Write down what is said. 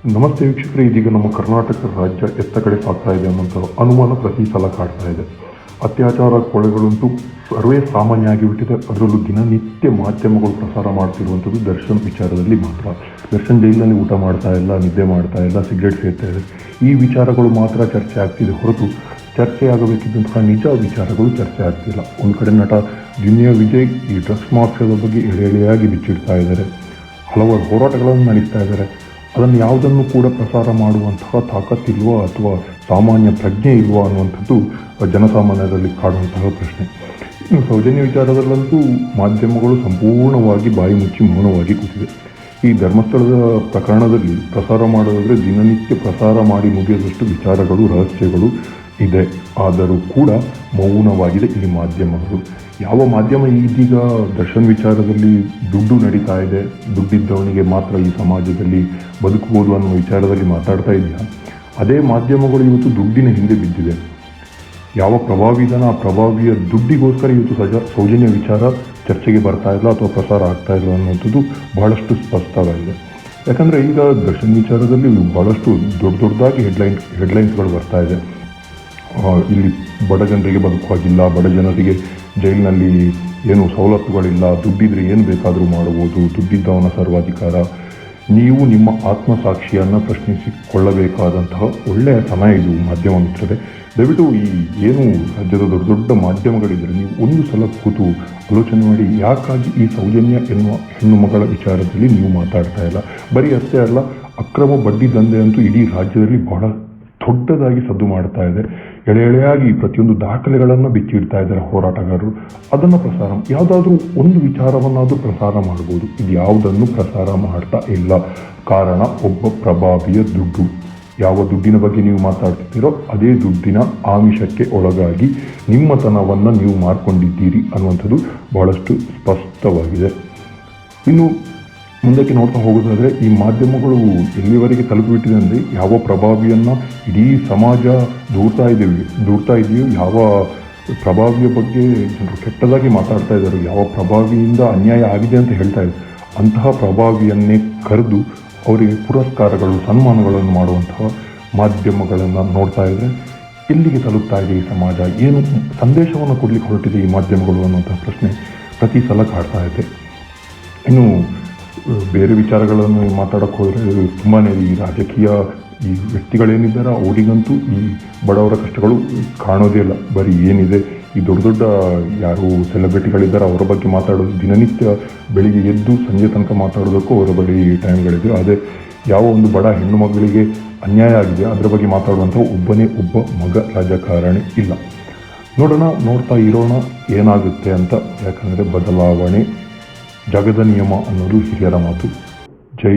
ನಮಸ್ತೆ ವೀಕ್ಷಕರೇ, ಇದೀಗ ನಮ್ಮ ಕರ್ನಾಟಕ ರಾಜ್ಯ ಎತ್ತ ಕಡೆ ಸಾಗ್ತಾ ಇದೆ ಅನ್ನೋಂಥ ಅನುಮಾನ ಪ್ರತಿ ಸಲ ಕಾಡ್ತಾ ಇದೆ. ಅತ್ಯಾಚಾರ ಕೊಲೆಗಳಂತೂ ಸರ್ವೇ ಸಾಮಾನ್ಯ ಆಗಿಬಿಟ್ಟಿದೆ. ಅದರಲ್ಲೂ ದಿನನಿತ್ಯ ಮಾಧ್ಯಮಗಳು ಪ್ರಸಾರ ಮಾಡ್ತಿರುವಂಥದ್ದು ದರ್ಶನ್ ವಿಚಾರದಲ್ಲಿ ಮಾತ್ರ. ದರ್ಶನ್ ಜೈಲಿನಲ್ಲಿ ಊಟ ಮಾಡ್ತಾ ಇಲ್ಲ, ನಿದ್ದೆ ಮಾಡ್ತಾ ಇಲ್ಲ, ಸಿಗರೇಟ್ ಸೇರ್ತಾ ಇದೆ. ಈ ವಿಚಾರಗಳು ಮಾತ್ರ ಚರ್ಚೆ ಆಗ್ತಿದೆ ಹೊರತು ಚರ್ಚೆ ಆಗಬೇಕಿದ್ದಂತಹ ನಿಜ ವಿಚಾರಗಳು ಚರ್ಚೆ ಆಗ್ತಿಲ್ಲ. ಒಂದು ಕಡೆ ನಟ ದುನಿಯಾ ವಿಜಯ್ ಈ ಡ್ರಗ್ಸ್ ಮಾಫಿಯಾದ ಬಗ್ಗೆ ಎಳೆಯಾಗಿ ಬಿಚ್ಚಿಡ್ತಾ ಇದ್ದಾರೆ. ಹಲವಾರು ಹೋರಾಟಗಳನ್ನು ನಡೆಸ್ತಾ ಇದ್ದಾರೆ. ಅದನ್ನು ಯಾವುದನ್ನು ಕೂಡ ಪ್ರಸಾರ ಮಾಡುವಂತಹ ತಾಕತ್ತಿಲ್ವಾ ಅಥವಾ ಸಾಮಾನ್ಯ ಪ್ರಜ್ಞೆ ಇಲ್ವಾ ಅನ್ನುವಂಥದ್ದು ಜನಸಾಮಾನ್ಯರಲ್ಲಿ ಕಾಡುವಂತಹ ಪ್ರಶ್ನೆ. ಇನ್ನು ಸೌಜನ್ಯ ವಿಚಾರದಲ್ಲಂತೂ ಮಾಧ್ಯಮಗಳು ಸಂಪೂರ್ಣವಾಗಿ ಬಾಯಿ ಮುಚ್ಚಿ ಮೌನವಾಗಿ ಕೂತಿದೆ. ಈ ಧರ್ಮಸ್ಥಳದ ಪ್ರಕರಣದಲ್ಲಿ ಪ್ರಸಾರ ಮಾಡೋದಾದರೆ ದಿನನಿತ್ಯ ಪ್ರಸಾರ ಮಾಡಿ ಮುಗಿಯದಷ್ಟು ವಿಚಾರಗಳು, ರಹಸ್ಯಗಳು ಇದೆ. ಆದರೂ ಕೂಡ ಮೌನವಾಗಿದೆ ಈ ಮಾಧ್ಯಮಗಳು. ಯಾವ ಮಾಧ್ಯಮ ಇದೀಗ ದರ್ಶನ್ ವಿಚಾರದಲ್ಲಿ ದುಡ್ಡು ನಡೀತಾ ಇದೆ, ದುಡ್ಡಿದ್ದವನಿಗೆ ಮಾತ್ರ ಈ ಸಮಾಜದಲ್ಲಿ ಬದುಕಬಹುದು ಅನ್ನೋ ವಿಚಾರದಲ್ಲಿ ಮಾತಾಡ್ತಾ ಇದೆಯಾ, ಅದೇ ಮಾಧ್ಯಮಗಳು ಇವತ್ತು ದುಡ್ಡಿನ ಹಿಂದೆ ಬಿದ್ದಿದೆ. ಯಾವ ಪ್ರಭಾವಿದನ ಆ ಪ್ರಭಾವಿಯ ದುಡ್ಡಿಗೋಸ್ಕರ ಇವತ್ತು ಸೌಜನ್ಯ ವಿಚಾರ ಚರ್ಚೆಗೆ ಬರ್ತಾ ಇಲ್ಲ ಅಥವಾ ಪ್ರಸಾರ ಆಗ್ತಾ ಇಲ್ಲ ಅನ್ನೋಂಥದ್ದು ಬಹಳಷ್ಟು ಸ್ಪಷ್ಟವಾಗಿದೆ. ಯಾಕಂದರೆ ಈಗ ದರ್ಶನ್ ವಿಚಾರದಲ್ಲಿ ಬಹಳಷ್ಟು ದೊಡ್ಡದಾಗಿ ಹೆಡ್ಲೈನ್ಸ್ಗಳು ಬರ್ತಾ ಇದೆ. ಇಲ್ಲಿ ಬಡ ಜನರಿಗೆ ಬದುಕುವಾಗಿಲ್ಲ, ಬಡ ಜನರಿಗೆ ಜೈಲಿನಲ್ಲಿ ಏನು ಸವಲತ್ತುಗಳಿಲ್ಲ, ದುಡ್ಡಿದ್ರೆ ಏನು ಬೇಕಾದರೂ ಮಾಡ್ಬೋದು, ದುಡ್ಡಿದ್ದವನ ಸರ್ವಾಧಿಕಾರ. ನೀವು ನಿಮ್ಮ ಆತ್ಮಸಾಕ್ಷಿಯನ್ನು ಪ್ರಶ್ನಿಸಿಕೊಳ್ಳಬೇಕಾದಂತಹ ಒಳ್ಳೆಯ ಸಮಯ ಇದು ಮಾಧ್ಯಮ ಮಿತ್ರರೇ. ದಯವಿಟ್ಟು ಈ ಏನು ರಾಜ್ಯದ ದೊಡ್ಡ ದೊಡ್ಡ ಮಾಧ್ಯಮಗಳಿದ್ದರೆ ನೀವು ಒಂದು ಸಲ ಕೂತು ಆಲೋಚನೆ ಮಾಡಿ, ಯಾಕಾಗಿ ಈ ಸೌಜನ್ಯ ಎನ್ನುವ ಹೆಣ್ಣು ಮಗಳ ವಿಚಾರದಲ್ಲಿ ನೀವು ಮಾತಾಡ್ತಾ ಇಲ್ಲ. ಬರೀ ಅಷ್ಟೇ ಅಲ್ಲ, ಅಕ್ರಮ ಬಡ್ಡಿ ದಂಧೆ ಅಂತೂ ಇಡೀ ರಾಜ್ಯದಲ್ಲಿ ಬಹಳ ದೊಡ್ಡದಾಗಿ ಸದ್ದು ಮಾಡ್ತಾ ಇದೆ. ಎಳೆಯಾಗಿ ಪ್ರತಿಯೊಂದು ದಾಖಲೆಗಳನ್ನು ಬಿಚ್ಚಿಡ್ತಾ ಇದ್ದಾರೆ ಹೋರಾಟಗಾರರು. ಅದನ್ನು ಪ್ರಸಾರ ಯಾವುದಾದ್ರೂ ಒಂದು ವಿಚಾರವನ್ನಾದರೂ ಪ್ರಸಾರ ಮಾಡ್ಬೋದು. ಇದು ಯಾವುದನ್ನು ಪ್ರಸಾರ ಮಾಡ್ತಾ ಇಲ್ಲ. ಕಾರಣ ಒಬ್ಬ ಪ್ರಭಾವಿಯ ದುಡ್ಡು. ಯಾವ ದುಡ್ಡಿನ ಬಗ್ಗೆ ನೀವು ಮಾತಾಡ್ತಿದ್ದೀರೋ ಅದೇ ದುಡ್ಡಿನ ಆಮಿಷಕ್ಕೆ ಒಳಗಾಗಿ ನಿಮ್ಮತನವನ್ನು ನೀವು ಮಾರ್ಕೊಂಡಿದ್ದೀರಿ ಅನ್ನುವಂಥದ್ದು ಬಹಳಷ್ಟು ಸ್ಪಷ್ಟವಾಗಿದೆ. ಇನ್ನು ಮುಂದಕ್ಕೆ ನೋಡ್ತಾ ಹೋಗೋದಾದರೆ ಈ ಮಾಧ್ಯಮಗಳು ಎಲ್ಲಿವರೆಗೆ ತಲುಪಿಬಿಟ್ಟಿದೆ ಅಂದರೆ, ಯಾವ ಪ್ರಭಾವಿಯನ್ನು ಇಡೀ ಸಮಾಜ ದೂರ್ತಾ ಇದೆಯೋ, ಯಾವ ಪ್ರಭಾವಿಯ ಬಗ್ಗೆ ಜನರು ಕೆಟ್ಟದಾಗಿ ಮಾತಾಡ್ತಾ ಇದ್ದಾರೆ, ಯಾವ ಪ್ರಭಾವಿಯಿಂದ ಅನ್ಯಾಯ ಆಗಿದೆ ಅಂತ ಹೇಳ್ತಾ ಇದ್ದಾರೆ, ಅಂತಹ ಪ್ರಭಾವಿಯನ್ನೇ ಕರೆದು ಅವರಿಗೆ ಪುರಸ್ಕಾರಗಳು, ಸನ್ಮಾನಗಳನ್ನು ಮಾಡುವಂತಹ ಮಾಧ್ಯಮಗಳನ್ನು ನೋಡ್ತಾ ಇದ್ದರೆ ಎಲ್ಲಿಗೆ ತಲುಪ್ತಾ ಇದೆ ಈ ಸಮಾಜ, ಏನು ಸಂದೇಶವನ್ನು ಕೊಡಲಿಕ್ಕೆ ಹೊರಟಿದೆ ಈ ಮಾಧ್ಯಮಗಳು ಅನ್ನುವಂಥ ಪ್ರಶ್ನೆ ಪ್ರತಿ ಸಲ ಕಾಡ್ತಾ ಇದೆ. ಇನ್ನು ಬೇರೆ ವಿಚಾರಗಳನ್ನು ಮಾತಾಡೋಕ್ಕೆ ಹೋದರೆ ತುಂಬಾ ಈ ರಾಜಕೀಯ ಈ ವ್ಯಕ್ತಿಗಳೇನಿದ್ದಾರೆ ಅವರಿಗಂತೂ ಈ ಬಡವರ ಕಷ್ಟಗಳು ಕಾಣೋದೇ ಇಲ್ಲ. ಬರೀ ಏನಿದೆ ಈ ದೊಡ್ಡ ದೊಡ್ಡ ಯಾರು ಸೆಲೆಬ್ರಿಟಿಗಳಿದ್ದಾರೆ ಅವರ ಬಗ್ಗೆ ಮಾತಾಡೋದು, ದಿನನಿತ್ಯ ಬೆಳಿಗ್ಗೆ ಎದ್ದು ಸಂಜೆ ತನಕ ಮಾತಾಡೋದಕ್ಕೂ ಅವರ ಬಳಿ ಟೈಮ್ಗಳಿದೆ. ಅದೇ ಯಾವ ಒಂದು ಬಡ ಹೆಣ್ಣು ಮಗಳಿಗೆ ಅನ್ಯಾಯ ಆಗಿದೆ ಅದರ ಬಗ್ಗೆ ಮಾತಾಡುವಂಥ ಒಬ್ಬ ಮಗ ರಾಜಕಾರಣಿ ಇಲ್ಲ. ನೋಡ್ತಾ ಇರೋಣ ಏನಾಗುತ್ತೆ ಅಂತ. ಯಾಕಂದರೆ ಬದಲಾವಣೆ ಜಗದ ನಿಯಮ ಅನ್ನೋದು ಹಿರಿಯರ ಮಾತು. ಜೈ